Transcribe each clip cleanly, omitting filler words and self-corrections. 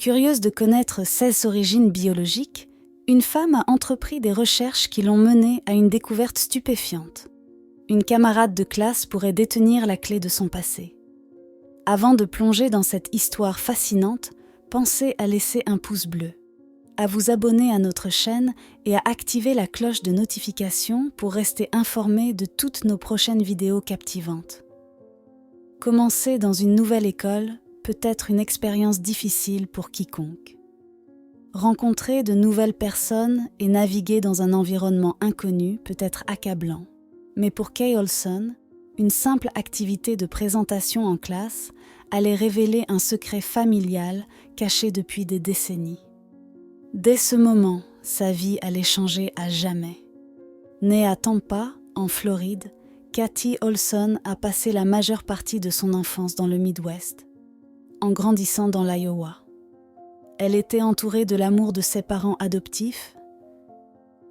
Curieuse de connaître ses origines biologiques, une femme a entrepris des recherches qui l'ont menée à une découverte stupéfiante. Une camarade de classe pourrait détenir la clé de son passé. Avant de plonger dans cette histoire fascinante, pensez à laisser un pouce bleu, à vous abonner à notre chaîne et à activer la cloche de notification pour rester informé de toutes nos prochaines vidéos captivantes. Commencer dans une nouvelle école peut être une expérience difficile pour quiconque. Rencontrer de nouvelles personnes et naviguer dans un environnement inconnu peut être accablant. Mais pour Kay Olson, une simple activité de présentation en classe allait révéler un secret familial caché depuis des décennies. Dès ce moment, sa vie allait changer à jamais. Née à Tampa, en Floride, Katie Olson a passé la majeure partie de son enfance dans le Midwest, en grandissant dans l'Iowa. Elle était entourée de l'amour de ses parents adoptifs,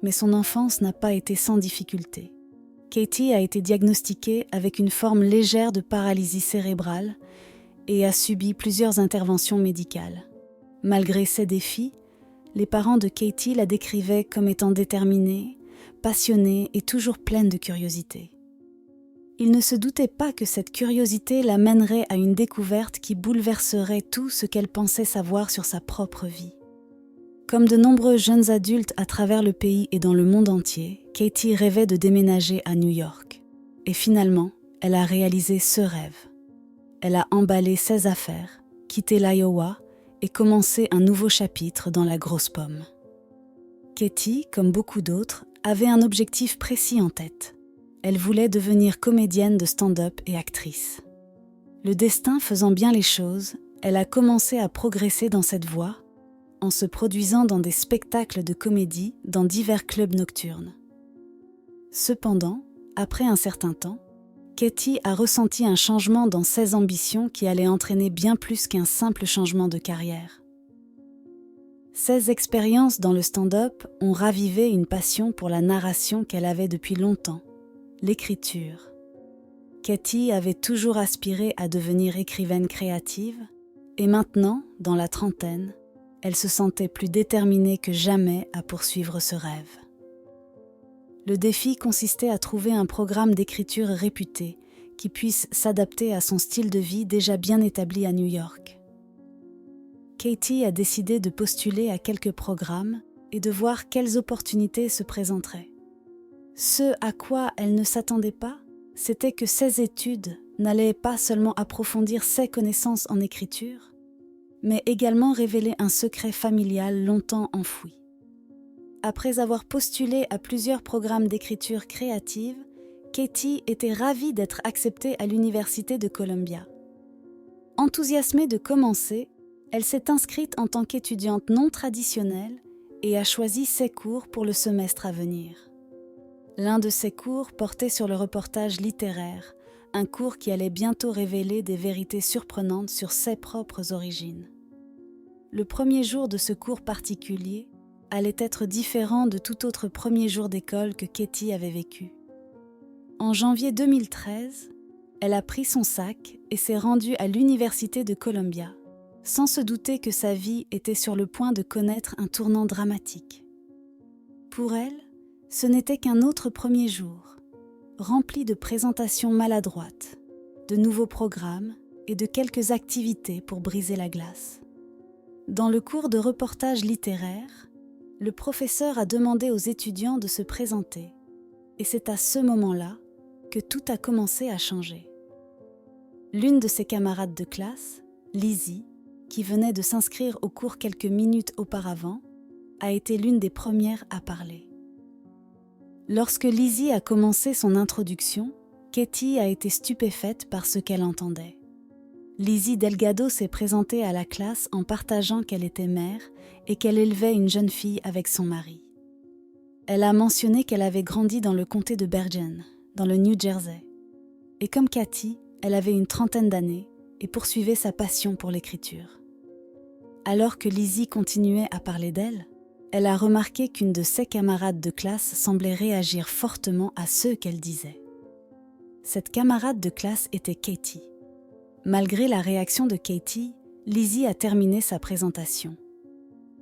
mais son enfance n'a pas été sans difficulté. Katie a été diagnostiquée avec une forme légère de paralysie cérébrale et a subi plusieurs interventions médicales. Malgré ces défis, les parents de Katie la décrivaient comme étant déterminée, passionnée et toujours pleine de curiosité. Ils ne se doutaient pas que cette curiosité la mènerait à une découverte qui bouleverserait tout ce qu'elle pensait savoir sur sa propre vie. Comme de nombreux jeunes adultes à travers le pays et dans le monde entier, Katie rêvait de déménager à New York. Et finalement, elle a réalisé ce rêve. Elle a emballé ses affaires, quitté l'Iowa et commencé un nouveau chapitre dans la grosse pomme. Katie, comme beaucoup d'autres, avait un objectif précis en tête. Elle voulait devenir comédienne de stand-up et actrice. Le destin faisant bien les choses, elle a commencé à progresser dans cette voie en se produisant dans des spectacles de comédie dans divers clubs nocturnes. Cependant, après un certain temps, Katie a ressenti un changement dans ses ambitions qui allait entraîner bien plus qu'un simple changement de carrière. Ses expériences dans le stand-up ont ravivé une passion pour la narration qu'elle avait depuis longtemps, l'écriture. Katie avait toujours aspiré à devenir écrivaine créative et maintenant, dans la trentaine, elle se sentait plus déterminée que jamais à poursuivre ce rêve. Le défi consistait à trouver un programme d'écriture réputé qui puisse s'adapter à son style de vie déjà bien établi à New York. Katie a décidé de postuler à quelques programmes et de voir quelles opportunités se présenteraient. Ce à quoi elle ne s'attendait pas, c'était que ses études n'allaient pas seulement approfondir ses connaissances en écriture, mais également révéler un secret familial longtemps enfoui. Après avoir postulé à plusieurs programmes d'écriture créative, Katie était ravie d'être acceptée à l'Université de Columbia. Enthousiasmée de commencer, elle s'est inscrite en tant qu'étudiante non traditionnelle et a choisi ses cours pour le semestre à venir. L'un de ces cours portait sur le reportage littéraire, un cours qui allait bientôt révéler des vérités surprenantes sur ses propres origines. Le premier jour de ce cours particulier allait être différent de tout autre premier jour d'école que Katie avait vécu. En janvier 2013, elle a pris son sac et s'est rendue à l'Université de Columbia, sans se douter que sa vie était sur le point de connaître un tournant dramatique. Pour elle, ce n'était qu'un autre premier jour, rempli de présentations maladroites, de nouveaux programmes et de quelques activités pour briser la glace. Dans le cours de reportage littéraire, le professeur a demandé aux étudiants de se présenter, et c'est à ce moment-là que tout a commencé à changer. L'une de ses camarades de classe, Lizzie, qui venait de s'inscrire au cours quelques minutes auparavant, a été l'une des premières à parler. Lorsque Lizzie a commencé son introduction, Katie a été stupéfaite par ce qu'elle entendait. Lizzie Delgado s'est présentée à la classe en partageant qu'elle était mère et qu'elle élevait une jeune fille avec son mari. Elle a mentionné qu'elle avait grandi dans le comté de Bergen, dans le New Jersey. Et comme Katie, elle avait une trentaine d'années et poursuivait sa passion pour l'écriture. Alors que Lizzie continuait à parler d'elle, elle a remarqué qu'une de ses camarades de classe semblait réagir fortement à ce qu'elle disait. Cette camarade de classe était Katie. Malgré la réaction de Katie, Lizzie a terminé sa présentation.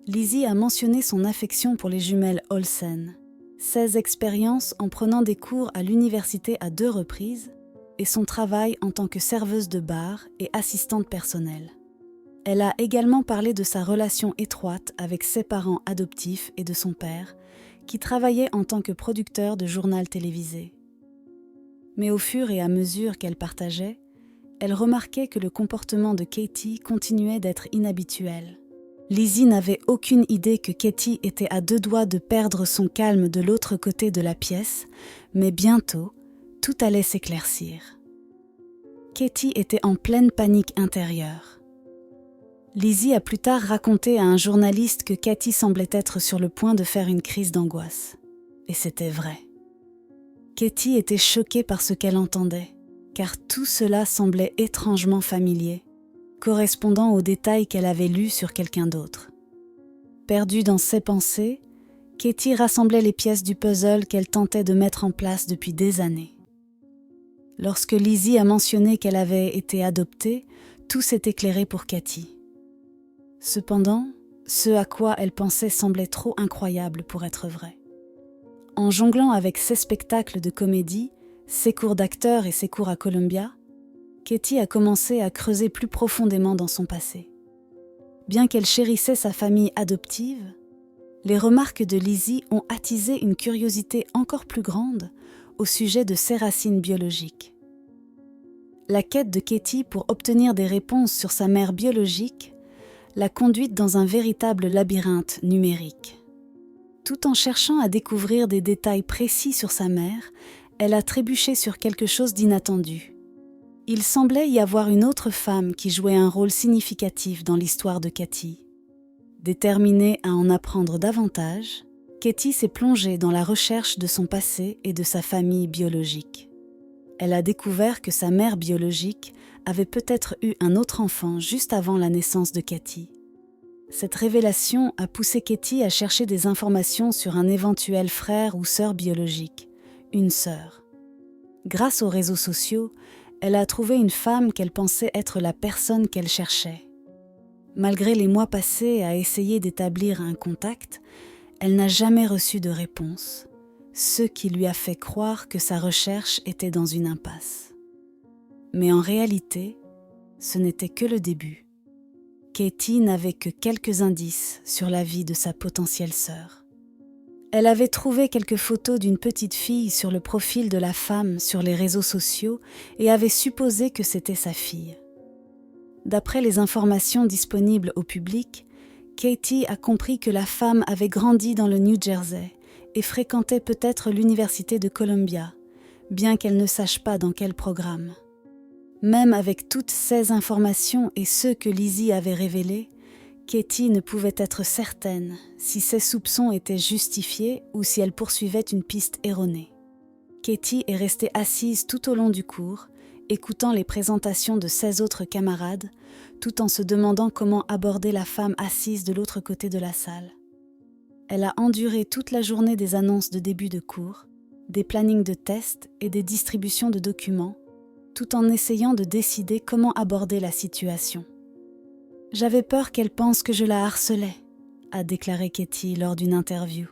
Lizzie a mentionné son affection pour les jumelles Olsen, 16 expériences en prenant des cours à l'université à 2 reprises et son travail en tant que serveuse de bar et assistante personnelle. Elle a également parlé de sa relation étroite avec ses parents adoptifs et de son père, qui travaillait en tant que producteur de journal télévisé. Mais au fur et à mesure qu'elle partageait, elle remarquait que le comportement de Katie continuait d'être inhabituel. Lizzie n'avait aucune idée que Katie était à 2 doigts de perdre son calme de l'autre côté de la pièce, mais bientôt, tout allait s'éclaircir. Katie était en pleine panique intérieure. Lizzie a plus tard raconté à un journaliste que Katie semblait être sur le point de faire une crise d'angoisse. Et c'était vrai. Katie était choquée par ce qu'elle entendait, car tout cela semblait étrangement familier, correspondant aux détails qu'elle avait lus sur quelqu'un d'autre. Perdue dans ses pensées, Katie rassemblait les pièces du puzzle qu'elle tentait de mettre en place depuis des années. Lorsque Lizzie a mentionné qu'elle avait été adoptée, tout s'est éclairé pour Katie. Cependant, ce à quoi elle pensait semblait trop incroyable pour être vrai. En jonglant avec ses spectacles de comédie, ses cours d'acteur et ses cours à Columbia, Katie a commencé à creuser plus profondément dans son passé. Bien qu'elle chérissait sa famille adoptive, les remarques de Lizzie ont attisé une curiosité encore plus grande au sujet de ses racines biologiques. La quête de Katie pour obtenir des réponses sur sa mère biologique l'a conduite dans un véritable labyrinthe numérique. Tout en cherchant à découvrir des détails précis sur sa mère, elle a trébuché sur quelque chose d'inattendu. Il semblait y avoir une autre femme qui jouait un rôle significatif dans l'histoire de Katie. Déterminée à en apprendre davantage, Katie s'est plongée dans la recherche de son passé et de sa famille biologique. Elle a découvert que sa mère biologique avait peut-être eu un autre enfant juste avant la naissance de Katie. Cette révélation a poussé Katie à chercher des informations sur un éventuel frère ou sœur biologique, une sœur. Grâce aux réseaux sociaux, elle a trouvé une femme qu'elle pensait être la personne qu'elle cherchait. Malgré les mois passés à essayer d'établir un contact, elle n'a jamais reçu de réponse, ce qui lui a fait croire que sa recherche était dans une impasse. Mais en réalité, ce n'était que le début. Katie n'avait que quelques indices sur la vie de sa potentielle sœur. Elle avait trouvé quelques photos d'une petite fille sur le profil de la femme sur les réseaux sociaux et avait supposé que c'était sa fille. D'après les informations disponibles au public, Katie a compris que la femme avait grandi dans le New Jersey et fréquentait peut-être l'université de Columbia, bien qu'elle ne sache pas dans quel programme. Même avec toutes ces informations et ceux que Lizzie avait révélés, Katie ne pouvait être certaine si ses soupçons étaient justifiés ou si elle poursuivait une piste erronée. Katie est restée assise tout au long du cours, écoutant les présentations de ses autres camarades, tout en se demandant comment aborder la femme assise de l'autre côté de la salle. Elle a enduré toute la journée des annonces de début de cours, des plannings de tests et des distributions de documents, tout en essayant de décider comment aborder la situation. « J'avais peur qu'elle pense que je la harcelais », a déclaré Katie lors d'une interview.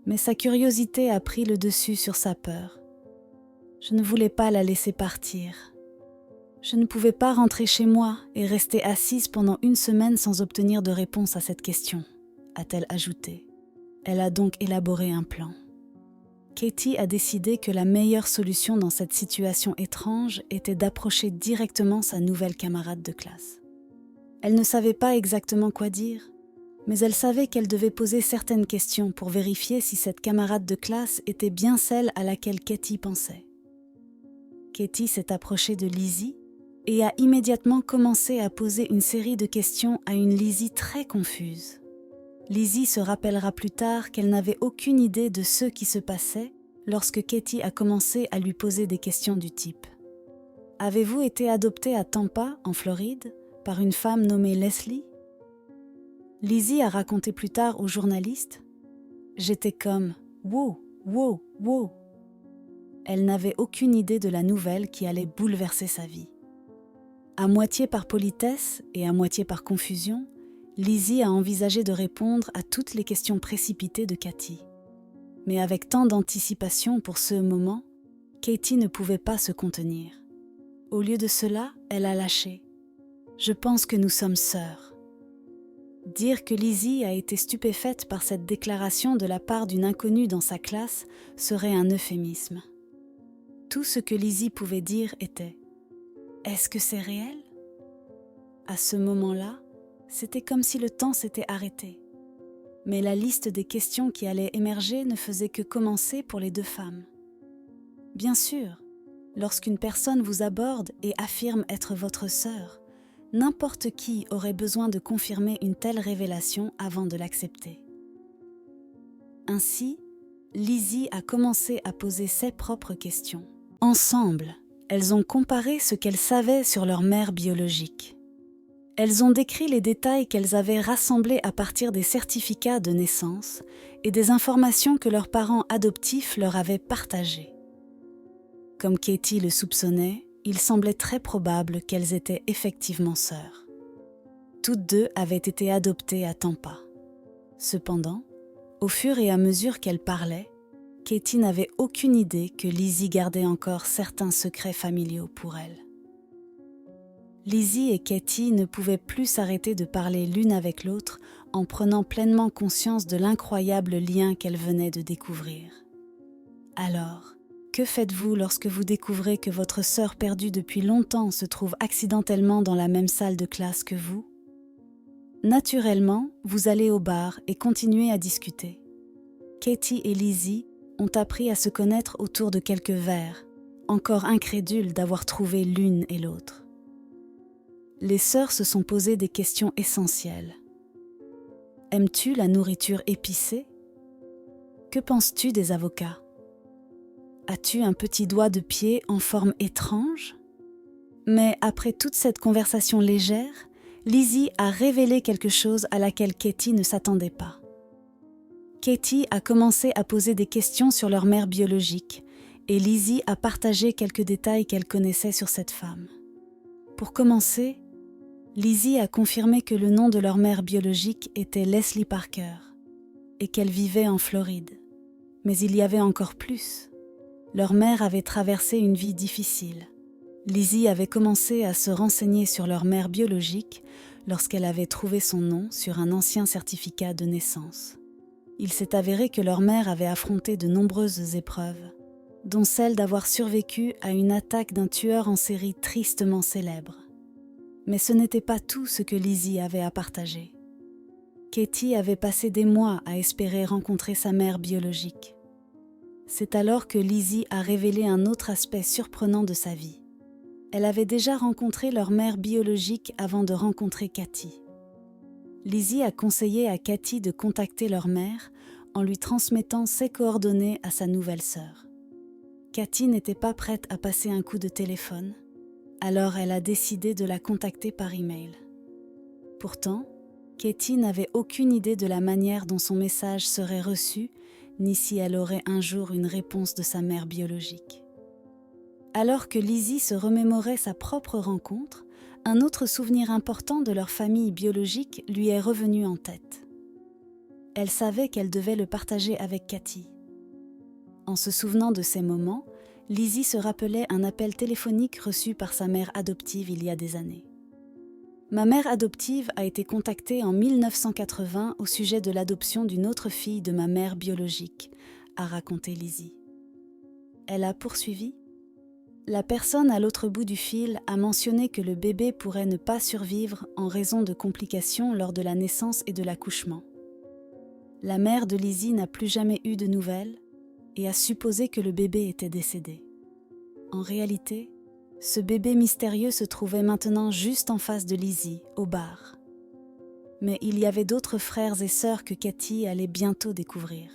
Mais sa curiosité a pris le dessus sur sa peur. Je ne voulais pas la laisser partir. Je ne pouvais pas rentrer chez moi et rester assise pendant 1 semaine sans obtenir de réponse à cette question, a-t-elle ajouté. Elle a donc élaboré un plan. Katie a décidé que la meilleure solution dans cette situation étrange était d'approcher directement sa nouvelle camarade de classe. Elle ne savait pas exactement quoi dire, mais elle savait qu'elle devait poser certaines questions pour vérifier si cette camarade de classe était bien celle à laquelle Katie pensait. Katie s'est approchée de Lizzie et a immédiatement commencé à poser une série de questions à une Lizzie très confuse. Lizzie se rappellera plus tard qu'elle n'avait aucune idée de ce qui se passait lorsque Katie a commencé à lui poser des questions du type « Avez-vous été adoptée à Tampa, en Floride, par une femme nommée Leslie ?» Lizzie a raconté plus tard au journaliste « J'étais comme « wow, wow, wow ». Elle n'avait aucune idée de la nouvelle qui allait bouleverser sa vie. À moitié par politesse et à moitié par confusion, Lizzie a envisagé de répondre à toutes les questions précipitées de Cathy. Mais avec tant d'anticipation pour ce moment, Katie ne pouvait pas se contenir. Au lieu de cela, elle a lâché. « Je pense que nous sommes sœurs. » Dire que Lizzie a été stupéfaite par cette déclaration de la part d'une inconnue dans sa classe serait un euphémisme. Tout ce que Lizzie pouvait dire était « Est-ce que c'est réel ?» À ce moment-là, c'était comme si le temps s'était arrêté. Mais la liste des questions qui allaient émerger ne faisait que commencer pour les deux femmes. Bien sûr, lorsqu'une personne vous aborde et affirme être votre sœur, n'importe qui aurait besoin de confirmer une telle révélation avant de l'accepter. Ainsi, Lizzie a commencé à poser ses propres questions. Ensemble, elles ont comparé ce qu'elles savaient sur leur mère biologique. Elles ont décrit les détails qu'elles avaient rassemblés à partir des certificats de naissance et des informations que leurs parents adoptifs leur avaient partagées. Comme Katie le soupçonnait, il semblait très probable qu'elles étaient effectivement sœurs. Toutes deux avaient été adoptées à Tampa. Cependant, au fur et à mesure qu'elles parlaient, Katie n'avait aucune idée que Lizzie gardait encore certains secrets familiaux pour elle. Lizzie et Katie ne pouvaient plus s'arrêter de parler l'une avec l'autre en prenant pleinement conscience de l'incroyable lien qu'elles venaient de découvrir. Alors, que faites-vous lorsque vous découvrez que votre sœur perdue depuis longtemps se trouve accidentellement dans la même salle de classe que vous? Naturellement, vous allez au bar et continuez à discuter. Katie et Lizzie ont appris à se connaître autour de quelques verres, encore incrédules d'avoir trouvé l'une et l'autre. Les sœurs se sont posées des questions essentielles. Aimes-tu la nourriture épicée? Que penses-tu des avocats? As-tu un petit doigt de pied en forme étrange? Mais après toute cette conversation légère, Lizzie a révélé quelque chose à laquelle Katie ne s'attendait pas. Katie a commencé à poser des questions sur leur mère biologique et Lizzie a partagé quelques détails qu'elle connaissait sur cette femme. Pour commencer, Lizzie a confirmé que le nom de leur mère biologique était Leslie Parker et qu'elle vivait en Floride. Mais il y avait encore plus. Leur mère avait traversé une vie difficile. Lizzie avait commencé à se renseigner sur leur mère biologique lorsqu'elle avait trouvé son nom sur un ancien certificat de naissance. Il s'est avéré que leur mère avait affronté de nombreuses épreuves, dont celle d'avoir survécu à une attaque d'un tueur en série tristement célèbre. Mais ce n'était pas tout ce que Lizzie avait à partager. Katie avait passé des mois à espérer rencontrer sa mère biologique. C'est alors que Lizzie a révélé un autre aspect surprenant de sa vie. Elle avait déjà rencontré leur mère biologique avant de rencontrer Katie. Lizzie a conseillé à Katie de contacter leur mère en lui transmettant ses coordonnées à sa nouvelle sœur. Katie n'était pas prête à passer un coup de téléphone, alors elle a décidé de la contacter par email. Pourtant, Katie n'avait aucune idée de la manière dont son message serait reçu, ni si elle aurait un jour une réponse de sa mère biologique. Alors que Lizzie se remémorait sa propre rencontre, un autre souvenir important de leur famille biologique lui est revenu en tête. Elle savait qu'elle devait le partager avec Katie. En se souvenant de ces moments, Lizzie se rappelait un appel téléphonique reçu par sa mère adoptive il y a des années. « Ma mère adoptive a été contactée en 1980 au sujet de l'adoption d'une autre fille de ma mère biologique », a raconté Lizzie. Elle a poursuivi. La personne à l'autre bout du fil a mentionné que le bébé pourrait ne pas survivre en raison de complications lors de la naissance et de l'accouchement. La mère de Lizzie n'a plus jamais eu de nouvelles et a supposé que le bébé était décédé. En réalité, ce bébé mystérieux se trouvait maintenant juste en face de Lizzie, au bar. Mais il y avait d'autres frères et sœurs que Katie allait bientôt découvrir.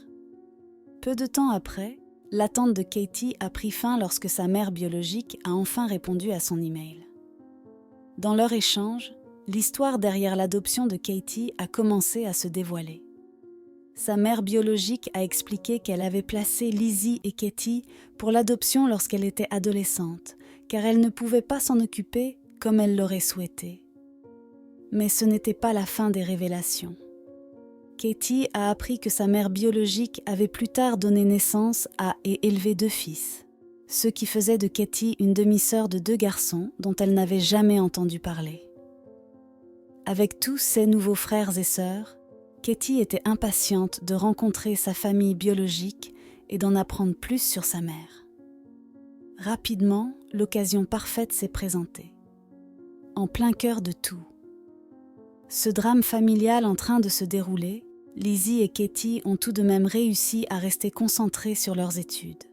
Peu de temps après, l'attente de Katie a pris fin lorsque sa mère biologique a enfin répondu à son email. Dans leur échange, l'histoire derrière l'adoption de Katie a commencé à se dévoiler. Sa mère biologique a expliqué qu'elle avait placé Lizzie et Katie pour l'adoption lorsqu'elle était adolescente, car elle ne pouvait pas s'en occuper comme elle l'aurait souhaité. Mais ce n'était pas la fin des révélations. Katie a appris que sa mère biologique avait plus tard donné naissance à et élevé 2 fils, ce qui faisait de Katie une demi-sœur de 2 garçons dont elle n'avait jamais entendu parler. Avec tous ses nouveaux frères et sœurs, Katie était impatiente de rencontrer sa famille biologique et d'en apprendre plus sur sa mère. Rapidement, l'occasion parfaite s'est présentée. En plein cœur de tout. Ce drame familial en train de se dérouler, Lizzie et Katie ont tout de même réussi à rester concentrées sur leurs études.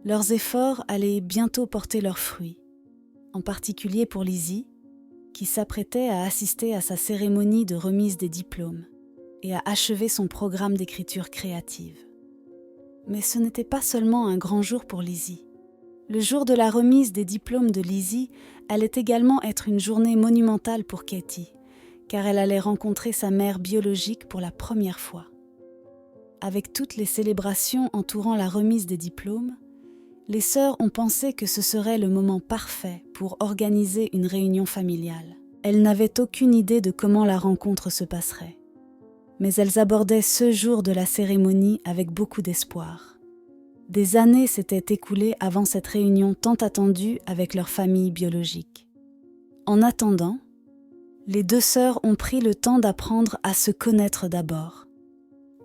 Leurs efforts allaient bientôt porter leurs fruits, en particulier pour Lizzie, qui s'apprêtait à assister à sa cérémonie de remise des diplômes et à achever son programme d'écriture créative. Mais ce n'était pas seulement un grand jour pour Lizzie. Le jour de la remise des diplômes de Lizzie allait également être une journée monumentale pour Katie, car elle allait rencontrer sa mère biologique pour la première fois. Avec toutes les célébrations entourant la remise des diplômes, les sœurs ont pensé que ce serait le moment parfait pour organiser une réunion familiale. Elles n'avaient aucune idée de comment la rencontre se passerait. Mais elles abordaient ce jour de la cérémonie avec beaucoup d'espoir. Des années s'étaient écoulées avant cette réunion tant attendue avec leur famille biologique. En attendant, les 2 sœurs ont pris le temps d'apprendre à se connaître d'abord.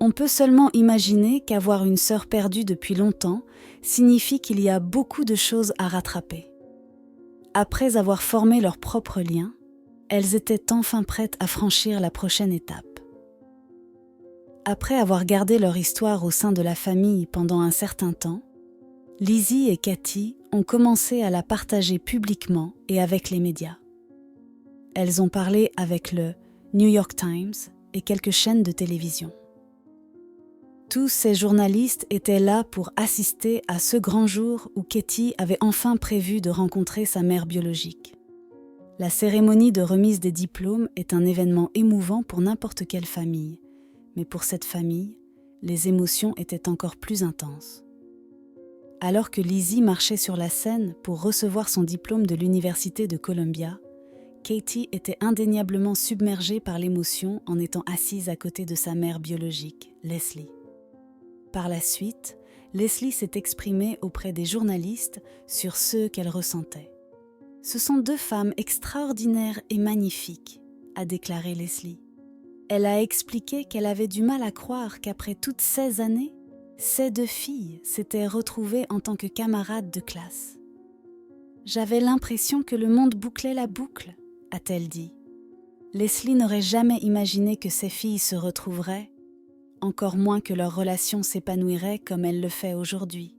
On peut seulement imaginer qu'avoir une sœur perdue depuis longtemps signifie qu'il y a beaucoup de choses à rattraper. Après avoir formé leurs propres liens, elles étaient enfin prêtes à franchir la prochaine étape. Après avoir gardé leur histoire au sein de la famille pendant un certain temps, Lizzie et Katie ont commencé à la partager publiquement et avec les médias. Elles ont parlé avec le New York Times et quelques chaînes de télévision. Tous ces journalistes étaient là pour assister à ce grand jour où Katie avait enfin prévu de rencontrer sa mère biologique. La cérémonie de remise des diplômes est un événement émouvant pour n'importe quelle famille, mais pour cette famille, les émotions étaient encore plus intenses. Alors que Lizzie marchait sur la scène pour recevoir son diplôme de l'Université de Columbia, Katie était indéniablement submergée par l'émotion en étant assise à côté de sa mère biologique, Leslie. Par la suite, Leslie s'est exprimée auprès des journalistes sur ce qu'elle ressentait. « Ce sont 2 femmes extraordinaires et magnifiques », a déclaré Leslie. Elle a expliqué qu'elle avait du mal à croire qu'après toutes ces années, ces 2 filles s'étaient retrouvées en tant que camarades de classe. « J'avais l'impression que le monde bouclait la boucle », a-t-elle dit. Leslie n'aurait jamais imaginé que ces filles se retrouveraient, encore moins que leur relation s'épanouirait comme elle le fait aujourd'hui.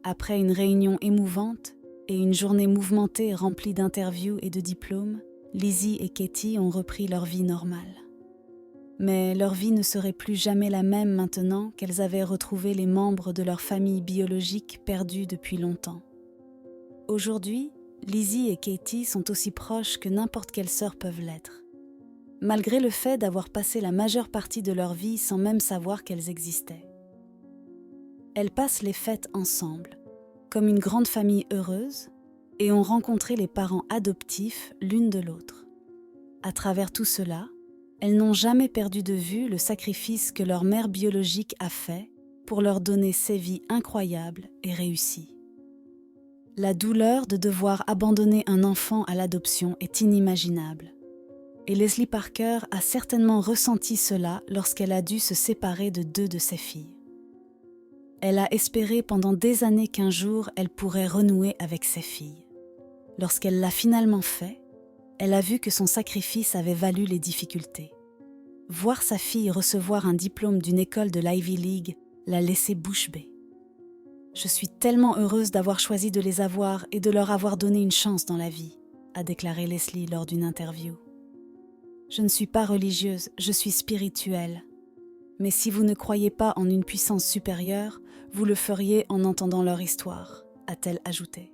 Après une réunion émouvante et une journée mouvementée remplie d'interviews et de diplômes, Lizzie et Katie ont repris leur vie normale. Mais leur vie ne serait plus jamais la même maintenant qu'elles avaient retrouvé les membres de leur famille biologique perdus depuis longtemps. Aujourd'hui, Lizzie et Katie sont aussi proches que n'importe quelle sœur peuvent l'être. Malgré le fait d'avoir passé la majeure partie de leur vie sans même savoir qu'elles existaient. Elles passent les fêtes ensemble, comme une grande famille heureuse, et ont rencontré les parents adoptifs l'une de l'autre. À travers tout cela, elles n'ont jamais perdu de vue le sacrifice que leur mère biologique a fait pour leur donner ces vies incroyables et réussies. La douleur de devoir abandonner un enfant à l'adoption est inimaginable. Et Leslie Parker a certainement ressenti cela lorsqu'elle a dû se séparer de 2 de ses filles. Elle a espéré pendant des années qu'un jour elle pourrait renouer avec ses filles. Lorsqu'elle l'a finalement fait, elle a vu que son sacrifice avait valu les difficultés. Voir sa fille recevoir un diplôme d'une école de l'Ivy League l'a laissée bouche bée. « Je suis tellement heureuse d'avoir choisi de les avoir et de leur avoir donné une chance dans la vie », a déclaré Leslie lors d'une interview. « Je ne suis pas religieuse, je suis spirituelle. Mais si vous ne croyez pas en une puissance supérieure, vous le feriez en entendant leur histoire », a-t-elle ajouté.